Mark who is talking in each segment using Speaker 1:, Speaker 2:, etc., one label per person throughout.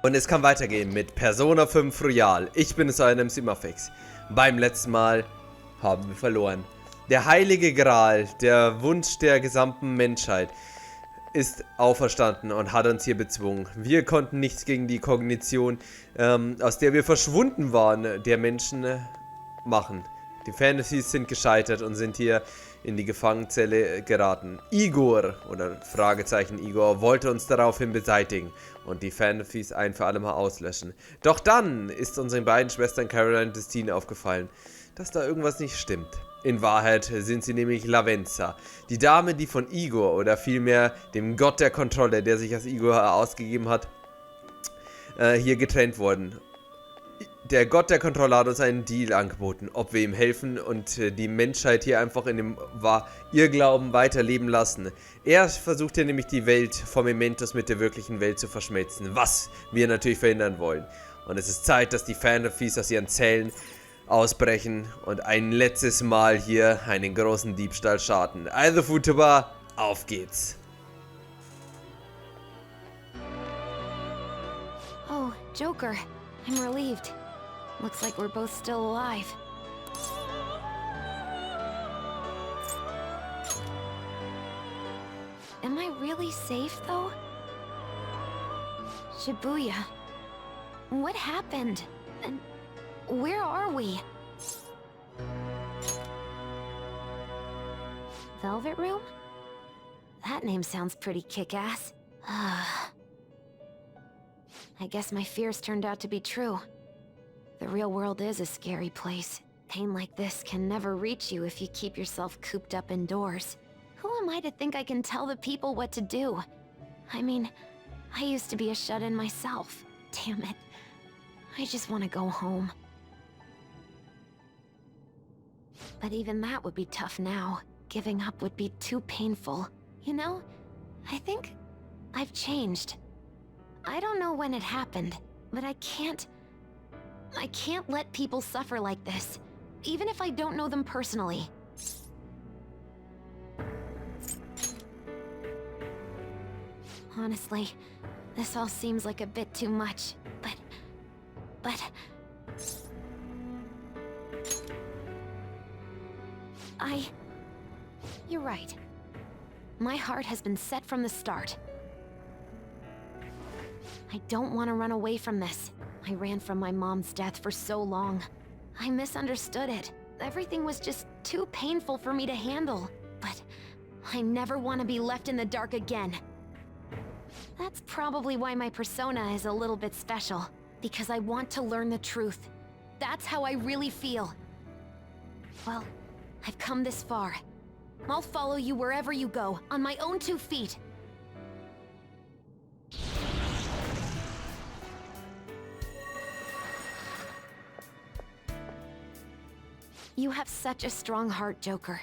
Speaker 1: Und es kann weitergehen mit Persona 5 Royal. Ich bin es, euer MC Muffix. Beim letzten Mal haben wir verloren. Der heilige Gral, der Wunsch der gesamten Menschheit, ist auferstanden und hat uns hier bezwungen. Wir konnten nichts gegen die Kognition, aus der wir verschwunden waren, der Menschen machen. Die Fantasies sind gescheitert und sind hier in die Gefangenzelle geraten. Igor, oder Fragezeichen Igor, wollte uns daraufhin beseitigen und die Fantasies ein für alle Mal auslöschen. Doch dann ist unseren beiden Schwestern Caroline und Destine aufgefallen, dass da irgendwas nicht stimmt. In Wahrheit sind sie nämlich Lavenza, die Dame, die von Igor, oder vielmehr dem Gott der Kontrolle, der sich als Igor ausgegeben hat, hier getrennt wurden. Der Gott der Kontrolle hat uns einen Deal angeboten, ob wir ihm helfen und die Menschheit hier einfach in dem Irrglauben weiterleben lassen. Er versucht hier nämlich die Welt vom Mementos mit der wirklichen Welt zu verschmelzen, was wir natürlich verhindern wollen. Und es ist Zeit, dass die Fantasies aus ihren Zellen ausbrechen und ein letztes Mal hier einen großen Diebstahl starten. Also Futubar, auf geht's!
Speaker 2: Oh, Joker, I'm relieved. Looks like we're both still alive. Am I really safe, though? Shibuya. What happened? And where are we? Velvet Room? That name sounds pretty kick-ass. I guess my fears turned out to be true. The real world is a scary place. Pain like this can never reach you if you keep yourself cooped up indoors. Who am I to think I can tell the people what to do? I mean, I used to be a shut-in myself. Damn it. I just want to go home. But even that would be tough now. Giving up would be too painful. You know, I think I've changed. I don't know when it happened, but I can't let people suffer like this, even if I don't know them personally. Honestly, this all seems like a bit too much, but... You're right. My heart has been set from the start. I don't want to run away from this. I ran from my mom's death for so long. I misunderstood it. Everything was just too painful for me to handle. But I never want to be left in the dark again. That's probably why my persona is a little bit special. Because I want to learn the truth. That's how I really feel. Well, I've come this far. I'll follow you wherever you go, on my own 2 feet. You have such a strong heart, Joker.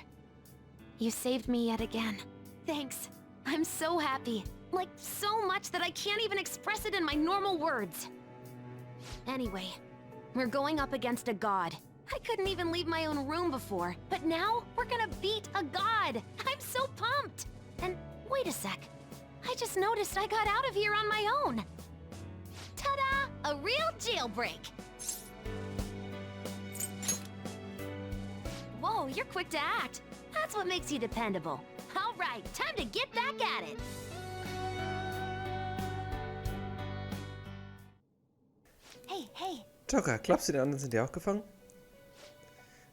Speaker 2: You saved me yet again. Thanks. I'm so happy. Like, so much that I can't even express it in my normal words. Anyway, we're going up against a god. I couldn't even leave my own room before, but now we're gonna beat a god! I'm so pumped! And wait a sec. I just noticed I got out of here on my own. Ta-da! A real jailbreak! Whoa, you're quick to act. That's what makes you dependable. All right, time to get back at it. Hey.
Speaker 1: Joker, glaubst du, die anderen sind ja auch gefangen?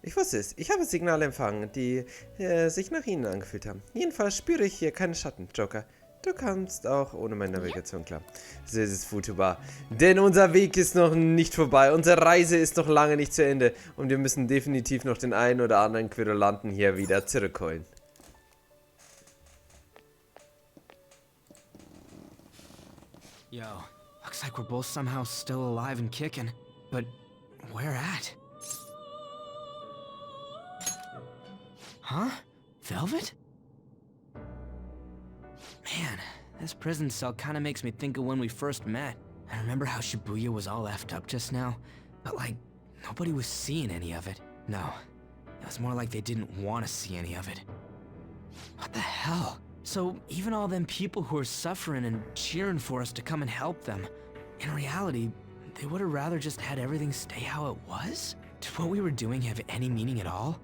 Speaker 1: Ich wusste es. Ich habe Signale empfangen, die sich nach ihnen angefühlt haben. Jedenfalls spüre ich hier keine Schatten, Joker. Du kannst auch ohne meine Navigation klar. So ist es, Futubar. Denn unser Weg ist noch nicht vorbei. Unsere Reise ist noch lange nicht zu Ende. Und wir müssen definitiv noch den einen oder anderen Querulanten hier wieder zurückholen.
Speaker 3: Yo, looks like we're both somehow still alive and kicking. But where at? Huh? Velvet? Man, this prison cell kinda makes me think of when we first met. I remember how Shibuya was all effed up just now, but like, nobody was seeing any of it. No, it was more like they didn't want to see any of it. What the hell? So even all them people who are suffering and cheering for us to come and help them, In reality, they would have rather just had everything stay how it was? Did what we were doing have any meaning at all?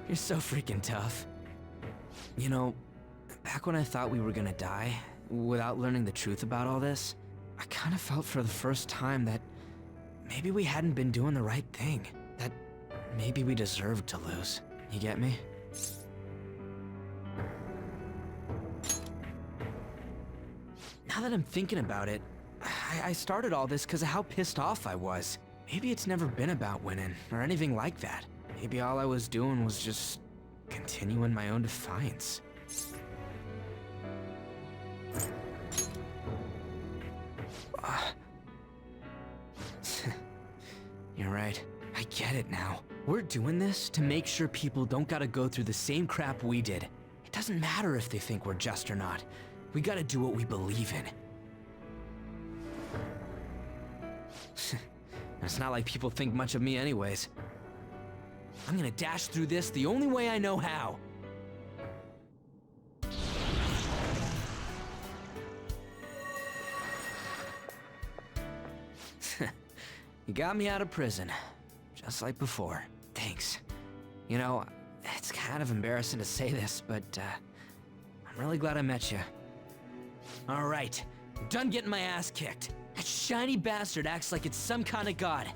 Speaker 3: You're so freaking tough. You know, back when I thought we were gonna die, without learning the truth about all this, I kind of felt for the first time that maybe we hadn't been doing the right thing. That maybe we deserved to lose. You get me? Now that I'm thinking about it, I started all this because of how pissed off I was. Maybe it's never been about winning, or anything like that. Maybe all I was doing was just continuing my own defiance. You're right. I get it now. We're doing this to make sure people don't gotta go through the same crap we did. It doesn't matter if they think we're just or not. We gotta do what we believe in. It's not like people think much of me anyways. I'm gonna dash through this the only way I know how. You got me out of prison, just like before. Thanks. You know, it's kind of embarrassing to say this, but I'm really glad I met you. All right, I'm done getting my ass kicked. That shiny bastard acts like it's some kind of god.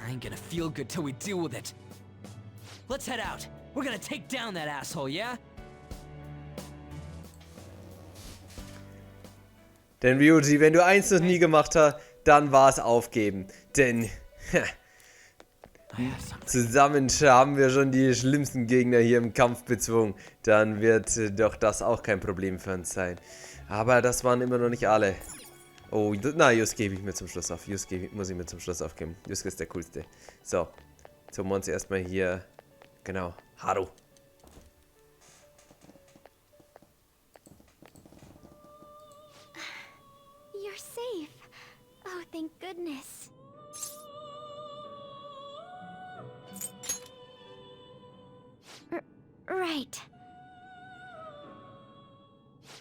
Speaker 3: I ain't gonna feel good till we deal with it. Let's head out. We're gonna take down that asshole, yeah?
Speaker 1: Denn Ryuji, wenn du eins noch nie gemacht hast, dann war es aufgeben. Denn zusammen haben wir schon die schlimmsten Gegner hier im Kampf bezwungen. Dann wird doch das auch kein Problem für uns sein. Aber das waren immer noch nicht alle. Oh, na, Yusuke gebe ich mir zum Schluss auf. Yusuke muss ich mir zum Schluss aufgeben. Yusuke ist der coolste. So, jetzt holen wir uns erstmal hier, genau, Haru.
Speaker 2: You're safe. Oh, thank goodness. Right.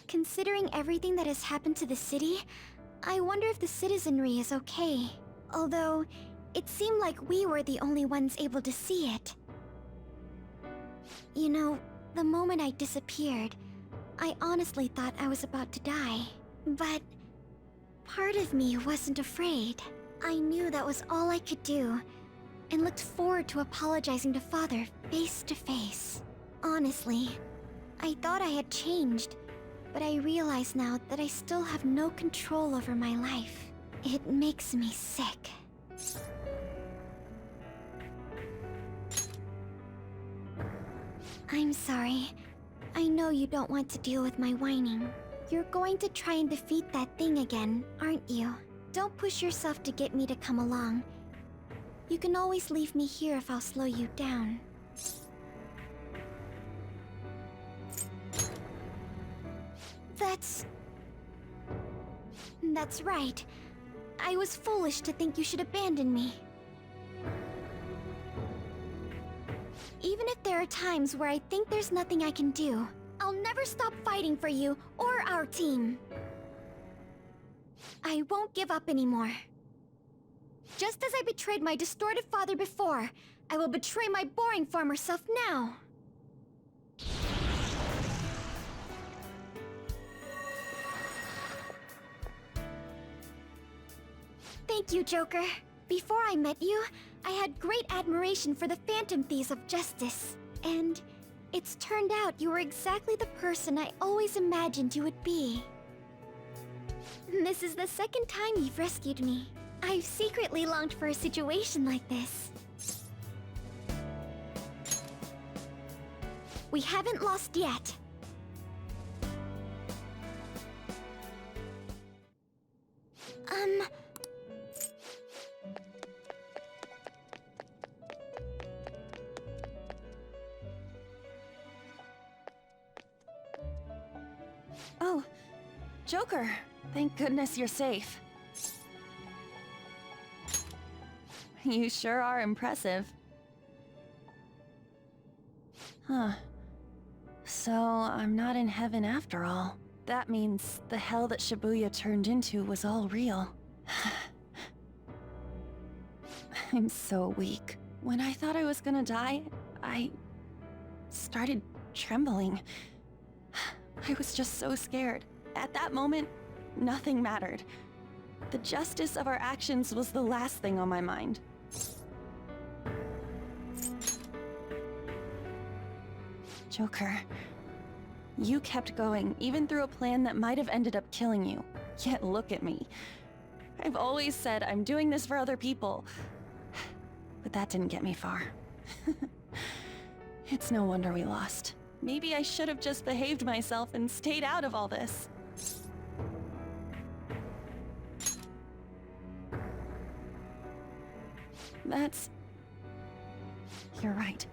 Speaker 2: Considering everything that has happened to the city, I wonder if the citizenry is okay. Although, it seemed like we were the only ones able to see it. You know, the moment I disappeared, I honestly thought I was about to die. But part of me wasn't afraid. I knew that was all I could do, and looked forward to apologizing to Father face to face. Honestly, I thought I had changed, but I realize now that I still have no control over my life. It makes me sick. I'm sorry. I know you don't want to deal with my whining. You're going to try and defeat that thing again, aren't you? Don't push yourself to get me to come along. You can always leave me here if I'll slow you down. That's right. I was foolish to think you should abandon me. Even if there are times where I think there's nothing I can do, I'll never stop fighting for you or our team. I won't give up anymore. Just as I betrayed my distorted father before, I will betray my boring former self now. Thank you, Joker. Before I met you, I had great admiration for the Phantom Thieves of Justice. And it's turned out you were exactly the person I always imagined you would be. This is the second time you've rescued me. I've secretly longed for a situation like this. We haven't lost yet.
Speaker 4: Oh, Joker. Thank goodness you're safe. You sure are impressive. Huh. So, I'm not in heaven after all. That means the hell that Shibuya turned into was all real. I'm so weak. When I thought I was gonna die, I started trembling. I was just so scared. At that moment, nothing mattered. The justice of our actions was the last thing on my mind. Joker, you kept going, even through a plan that might have ended up killing you. Yet look at me. I've always said I'm doing this for other people. But that didn't get me far. It's no wonder we lost. Maybe I should have just behaved myself and stayed out of all this. You're right.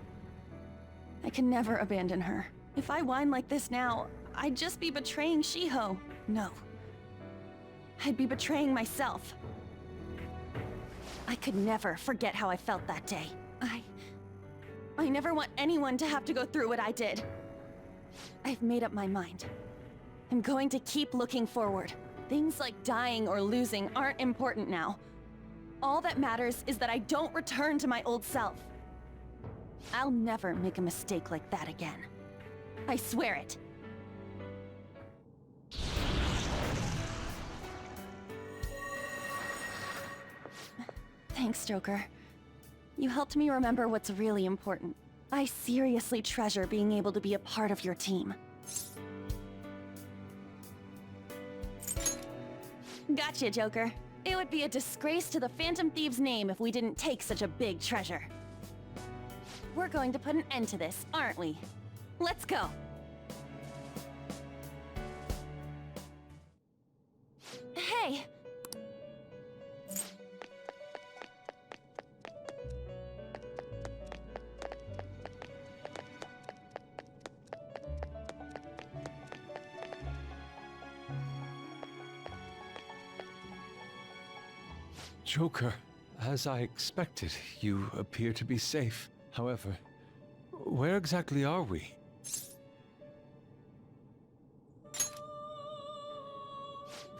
Speaker 4: I can never abandon her. If I whine like this now, I'd just be betraying Shiho. No. I'd be betraying myself. I could never forget how I felt that day. I never want anyone to have to go through what I did. I've made up my mind. I'm going to keep looking forward. Things like dying or losing aren't important now. All that matters is that I don't return to my old self. I'll never make a mistake like that again. I swear it. Thanks, Joker. You helped me remember what's really important. I seriously treasure being able to be a part of your team. Gotcha, Joker. It would be a disgrace to the Phantom Thieves' name if we didn't take such a big treasure. We're going to put an end to this, aren't we? Let's go! Hey!
Speaker 5: Joker, as I expected, you appear to be safe. However, where exactly are we?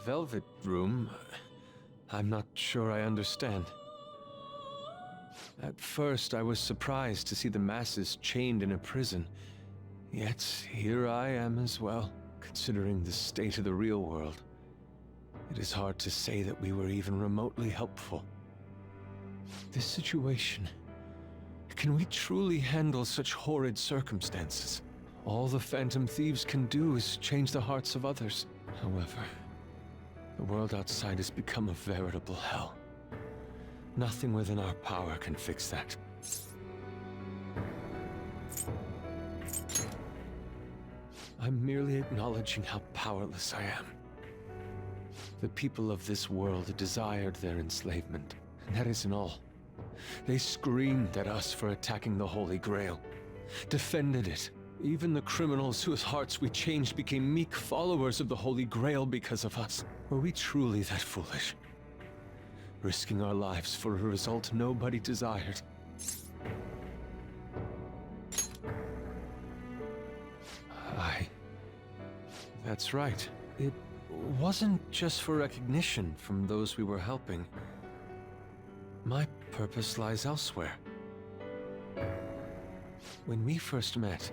Speaker 5: Velvet Room? I'm not sure I understand. At first, I was surprised to see the masses chained in a prison. Yet, here I am as well, considering the state of the real world. It is hard to say that we were even remotely helpful. This situation... Can we truly handle such horrid circumstances? All the Phantom Thieves can do is change the hearts of others. However, the world outside has become a veritable hell. Nothing within our power can fix that. I'm merely acknowledging how powerless I am. The people of this world desired their enslavement, and that isn't all. They screamed at us for attacking the Holy Grail, defended it. Even the criminals whose hearts we changed became meek followers of the Holy Grail because of us. Were we truly that foolish? Risking our lives for a result nobody desired. That's right. It wasn't just for recognition from those we were helping. My purpose lies elsewhere. When we first met,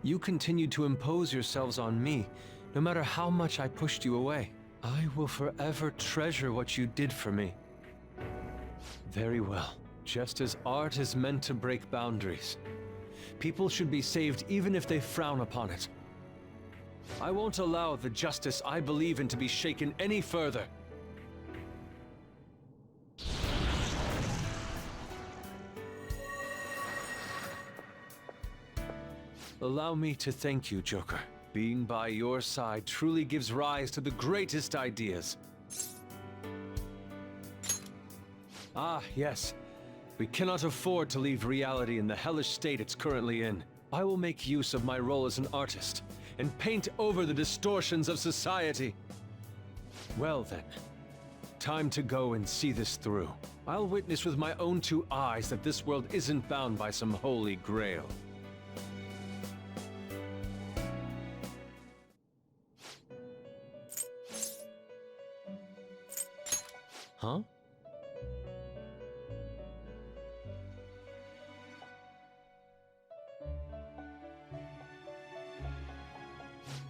Speaker 5: you continued to impose yourselves on me, no matter how much I pushed you away. I will forever treasure what you did for me. Very well. Just as art is meant to break boundaries, people should be saved even if they frown upon it. I won't allow the justice I believe in to be shaken any further. Allow me to thank you, Joker. Being by your side truly gives rise to the greatest ideas. Ah, yes. We cannot afford to leave reality in the hellish state it's currently in. I will make use of my role as an artist and paint over the distortions of society. Well then, time to go and see this through. I'll witness with my own two eyes that this world isn't bound by some holy grail. Huh?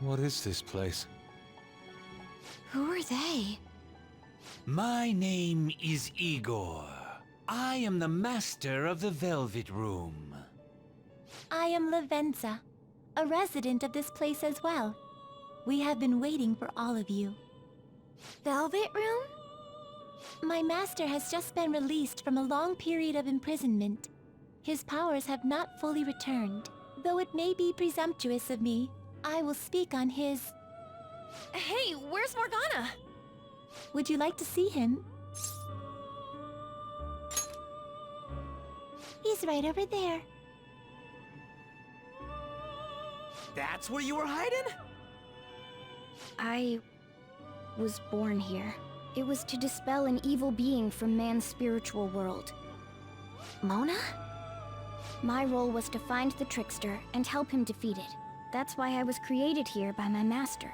Speaker 5: What is this place?
Speaker 2: Who are they?
Speaker 6: My name is Igor. I am the master of the Velvet Room.
Speaker 4: I am Lavenza, a resident of this place as well. We have been waiting for all of you.
Speaker 2: Velvet Room?
Speaker 4: My master has just been released from a long period of imprisonment. His powers have not fully returned. Though it may be presumptuous of me, I will speak on his...
Speaker 2: Hey, where's Morgana?
Speaker 4: Would you like to see him? He's right over there.
Speaker 3: That's where you were hiding?
Speaker 2: I was born here. It was to dispel an evil being from man's spiritual world. Mona? My role was to find the trickster and help him defeat it. That's why I was created here by my master.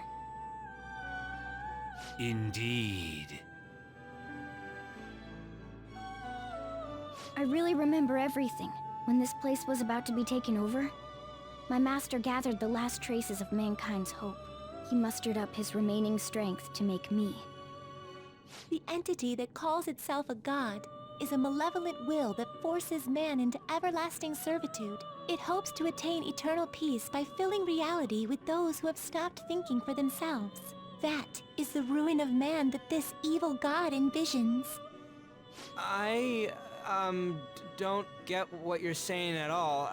Speaker 6: Indeed.
Speaker 2: I really remember everything. When this place was about to be taken over, my master gathered the last traces of mankind's hope. He mustered up his remaining strength to make me.
Speaker 4: The entity that calls itself a god is a malevolent will that forces man into everlasting servitude. It hopes to attain eternal peace by filling reality with those who have stopped thinking for themselves. That is the ruin of man that this evil god envisions.
Speaker 3: I, don't get what you're saying at all.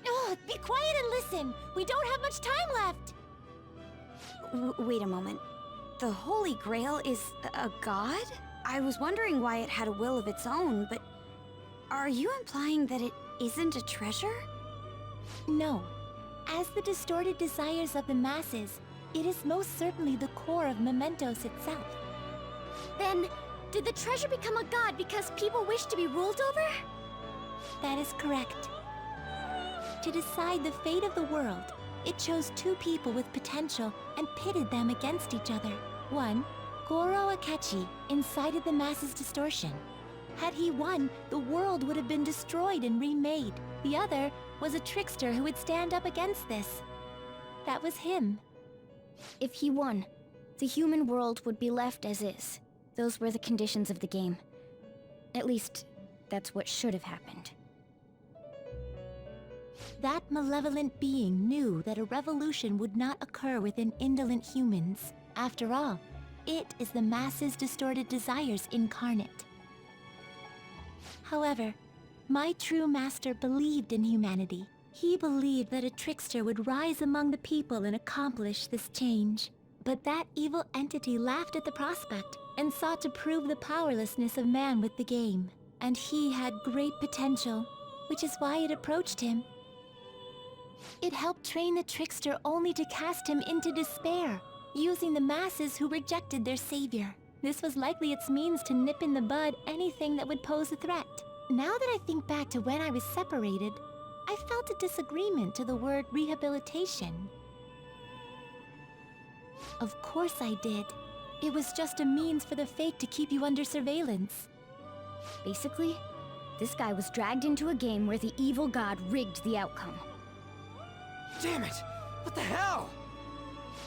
Speaker 4: Oh, be quiet and listen! We don't have much time left!
Speaker 2: Wait a moment. The Holy Grail is a god? I was wondering why it had a will of its own, but... Are you implying that it isn't a treasure?
Speaker 4: No. As the distorted desires of the masses, it is most certainly the core of Mementos itself.
Speaker 2: Then, did the treasure become a god because people wish to be ruled over?
Speaker 4: That is correct. To decide the fate of the world, it chose two people with potential and pitted them against each other. One, Goro Akechi, incited the masses' distortion. Had he won, the world would have been destroyed and remade. The other was a trickster who would stand up against this. That was him.
Speaker 2: If he won, the human world would be left as is. Those were the conditions of the game. At least, that's what should have happened.
Speaker 4: That malevolent being knew that a revolution would not occur within indolent humans. After all, it is the masses' distorted desires incarnate. However, my true master believed in humanity. He believed that a trickster would rise among the people and accomplish this change. But that evil entity laughed at the prospect and sought to prove the powerlessness of man with the game. And he had great potential, which is why it approached him. It helped train the trickster only to cast him into despair, using the masses who rejected their savior. This was likely its means to nip in the bud anything that would pose a threat. Now that I think back to when I was separated, I felt a disagreement to the word rehabilitation. Of course I did. It was just a means for the fake to keep you under surveillance.
Speaker 2: Basically, this guy was dragged into a game where the evil god rigged the outcome.
Speaker 3: Damn it! What the hell?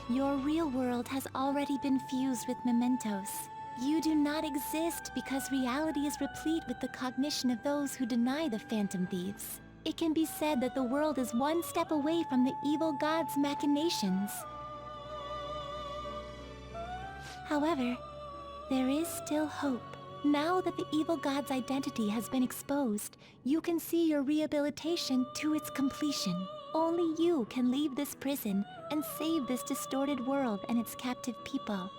Speaker 4: Your real world has already been fused with Mementos. You do not exist because reality is replete with the cognition of those who deny the Phantom Thieves. It can be said that the world is one step away from the evil god's machinations. However, there is still hope. Now that the evil god's identity has been exposed, you can see your rehabilitation to its completion. Only you can leave this prison and save this distorted world and its captive people.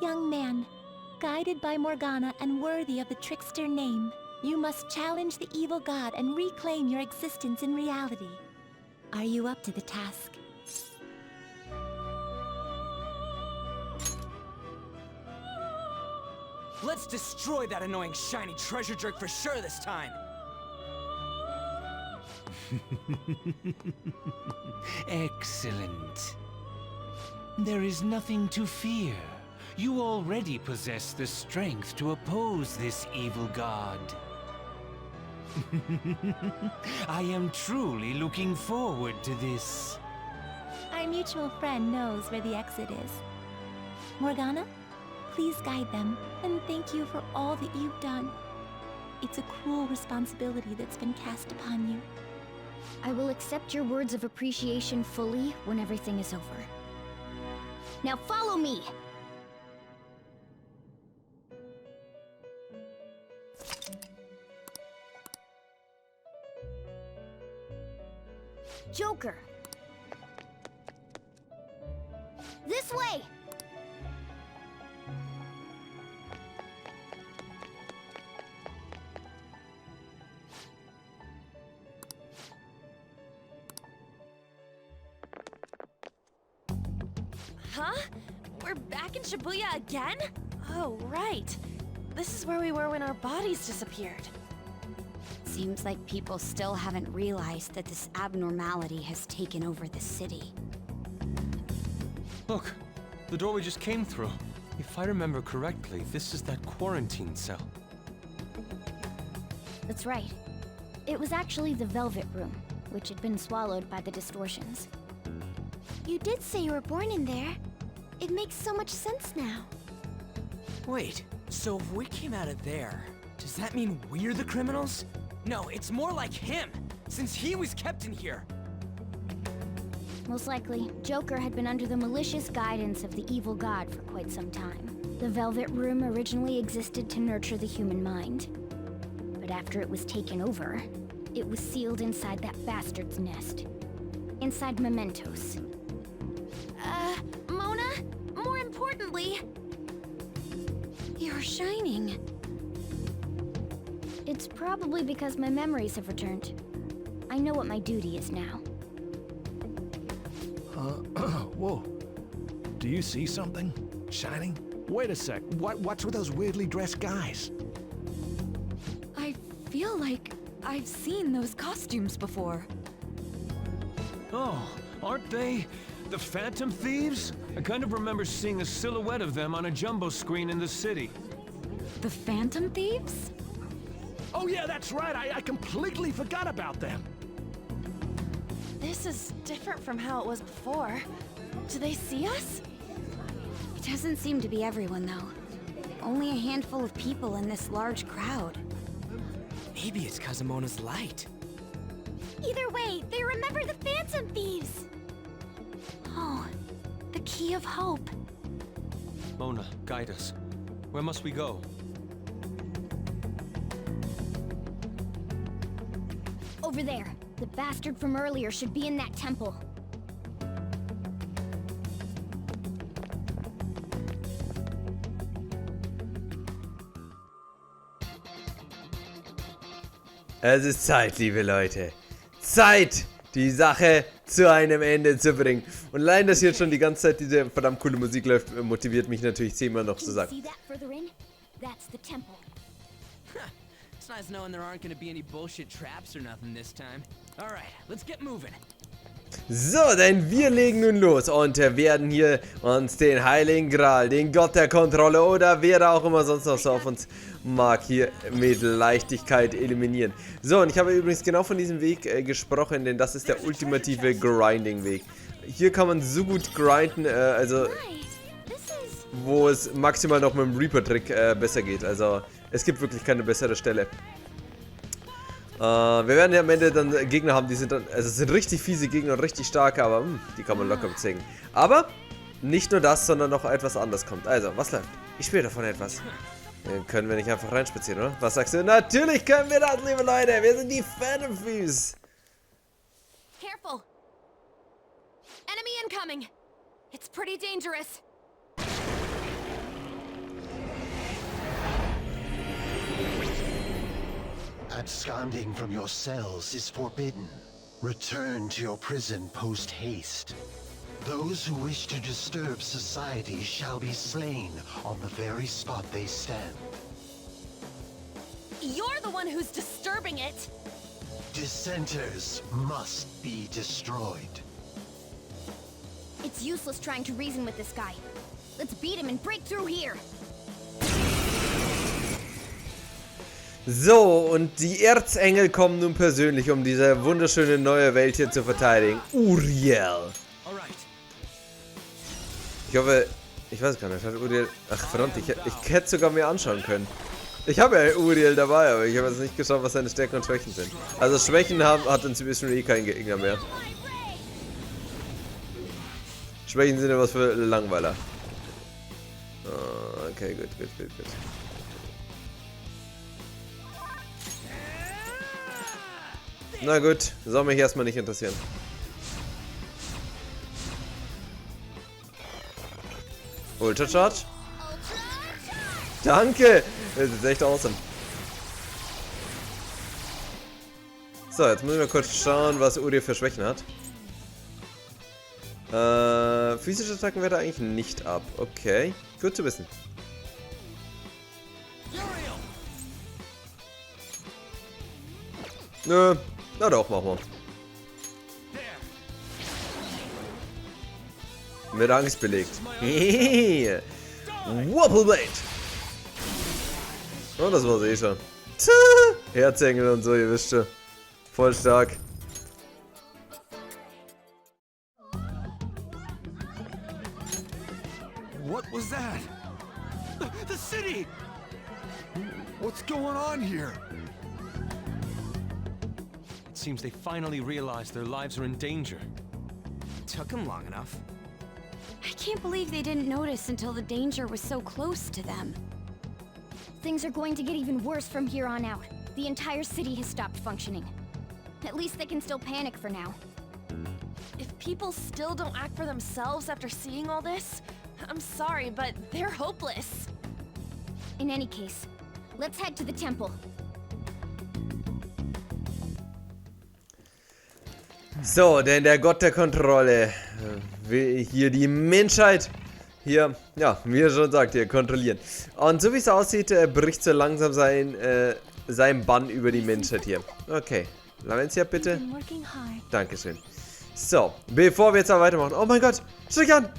Speaker 4: Young man, guided by Morgana and worthy of the trickster name, you must challenge the evil god and reclaim your existence in reality. Are you up to the task?
Speaker 3: Let's destroy that annoying shiny treasure jerk for sure this time!
Speaker 6: Excellent. There is nothing to fear. You already possess the strength to oppose this evil god. I am truly looking forward to this.
Speaker 7: Our mutual friend knows where the exit is. Morgana, please guide them, and thank you for all that you've done. It's a cruel responsibility that's been cast upon you.
Speaker 2: I will accept your words of appreciation fully when everything is over. Now follow me! Joker! This way!
Speaker 4: Huh? We're back in Shibuya again? Oh, right. This is where we were when our bodies disappeared.
Speaker 2: Seems like people still haven't realized that this abnormality has taken over the city.
Speaker 5: Look, the door we just came through. If I remember correctly, this is that quarantine cell.
Speaker 2: That's right. It was actually the Velvet Room, which had been swallowed by the distortions. You did say you were born in there. It makes so much sense now.
Speaker 3: Wait, so if we came out of there, does that mean we're the criminals? No, it's more like him, since he was kept in here.
Speaker 2: Most likely, Joker had been under the malicious guidance of the evil god for quite some time. The Velvet Room originally existed to nurture the human mind. But after it was taken over, it was sealed inside that bastard's nest. Inside mementos.
Speaker 4: Mona? More importantly...
Speaker 2: You're shining. It's probably because my memories have returned. I know what my duty is now.
Speaker 8: Whoa. Do you see something? Shining? Wait a sec. What's with those weirdly dressed guys?
Speaker 4: I feel like I've seen those costumes before.
Speaker 5: Oh, aren't they the Phantom Thieves? I kind of remember seeing a silhouette of them on a jumbo screen in the city.
Speaker 4: The Phantom Thieves?
Speaker 8: Oh yeah, that's right. I completely forgot about them.
Speaker 4: This is different from how it was before. Do they see us?
Speaker 2: It doesn't seem to be everyone, though. Only a handful of people in this large crowd.
Speaker 3: Maybe it's Kazumona's light.
Speaker 2: Either way, they remember the Phantom Thieves! Oh, the key of hope.
Speaker 5: Mona, guide us. Where must we go?
Speaker 2: Over there. The bastard from earlier should be in that temple.
Speaker 1: Es ist Zeit, liebe Leute. Zeit, die Sache zu einem Ende zu bringen. Und allein, dass jetzt schon die ganze Zeit diese verdammt coole Musik läuft, motiviert mich natürlich zehnmal noch zu sagen.
Speaker 3: It's nice knowing there aren't gonna be any bullshit traps or nothing this time. Alright, let's get moving.
Speaker 1: So, denn wir legen nun los und werden hier uns den Heiligen Gral, den Gott der Kontrolle oder wer auch immer sonst noch so auf uns mag, hier mit Leichtigkeit eliminieren. So, und ich habe übrigens genau von diesem Weg gesprochen, denn das ist der ultimative Grinding-Weg. Hier kann man so gut grinden, also wo es maximal noch mit dem Reaper-Trick besser geht. Also es gibt wirklich keine bessere Stelle. Wir werden ja am Ende dann Gegner haben, die sind dann, also es sind richtig fiese Gegner und richtig starke, aber die kann man locker bezwingen. Aber nicht nur das, sondern noch etwas anderes kommt. Also, was läuft? Ich spiele davon etwas. Können wir nicht einfach reinspazieren, oder? Was sagst du? Natürlich können wir das, liebe Leute. Wir sind die Phantom Thieves.
Speaker 4: Careful! Enemy incoming! It's pretty dangerous.
Speaker 9: Absconding from your cells is forbidden. Return to your prison post-haste. Those who wish to disturb society shall be slain on the very spot they stand.
Speaker 4: You're the one who's disturbing it!
Speaker 9: Dissenters must be destroyed.
Speaker 2: It's useless trying to reason with this guy. Let's beat him and break through here.
Speaker 1: So, und die Erzengel kommen nun persönlich, um diese wunderschöne neue Welt hier zu verteidigen. Uriel. Ich hoffe, ich weiß gar nicht, hat Uriel... Ach verdammt, ich hätte es sogar mir anschauen können. Ich habe ja Uriel dabei, aber ich habe jetzt nicht geschaut, was seine Stärken und Schwächen sind. Also Schwächen hat uns ein bisschen eh kein Gegner mehr. Schwächen sind ja was für Langweiler. Oh, okay, gut. Na gut, soll mich erstmal nicht interessieren. Ultra Charge? Danke! Das ist echt awesome. So, jetzt müssen wir kurz schauen, was Uriel für Schwächen hat. Physische Attacken wehrt er eigentlich nicht ab. Okay, gut zu wissen. Nö, na doch, machen wir. Mit Angst belegt. Wobbleblade! Oh, das war's eh schon. Herzengel und so, ihr wisst schon. Voll stark.
Speaker 8: What was that?
Speaker 6: The city!
Speaker 8: What's going on here?
Speaker 5: It seems they finally realized their lives are in danger.
Speaker 3: Took him long enough.
Speaker 2: I can't believe they didn't notice until the danger was so close to them. Things are going to get even worse from here on out. The entire city has stopped functioning. At least they can still panic for now.
Speaker 4: If people still don't act for themselves after seeing all this, I'm sorry, but they're hopeless.
Speaker 2: In any case, let's head to the temple.
Speaker 1: So, denn der Gott der Kontrolle will hier die Menschheit hier, ja, wie er schon sagt, hier kontrollieren. Und so wie es aussieht, bricht so langsam sein Bann über die Menschheit hier. Okay, Lavenza, bitte. Dankeschön. So, bevor wir jetzt aber weitermachen. Oh mein Gott, schau dich an!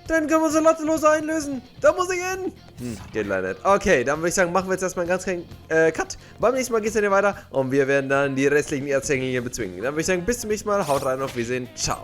Speaker 1: Dann können wir so lottelos einlösen. Da muss ich hin. Geht leider nicht. Okay, dann würde ich sagen, machen wir jetzt erstmal einen ganz kleinen Cut. Beim nächsten Mal geht es dann hier weiter und wir werden dann die restlichen Erzengel hier bezwingen. Dann würde ich sagen, bis zum nächsten Mal. Haut rein, auf Wiedersehen. Ciao.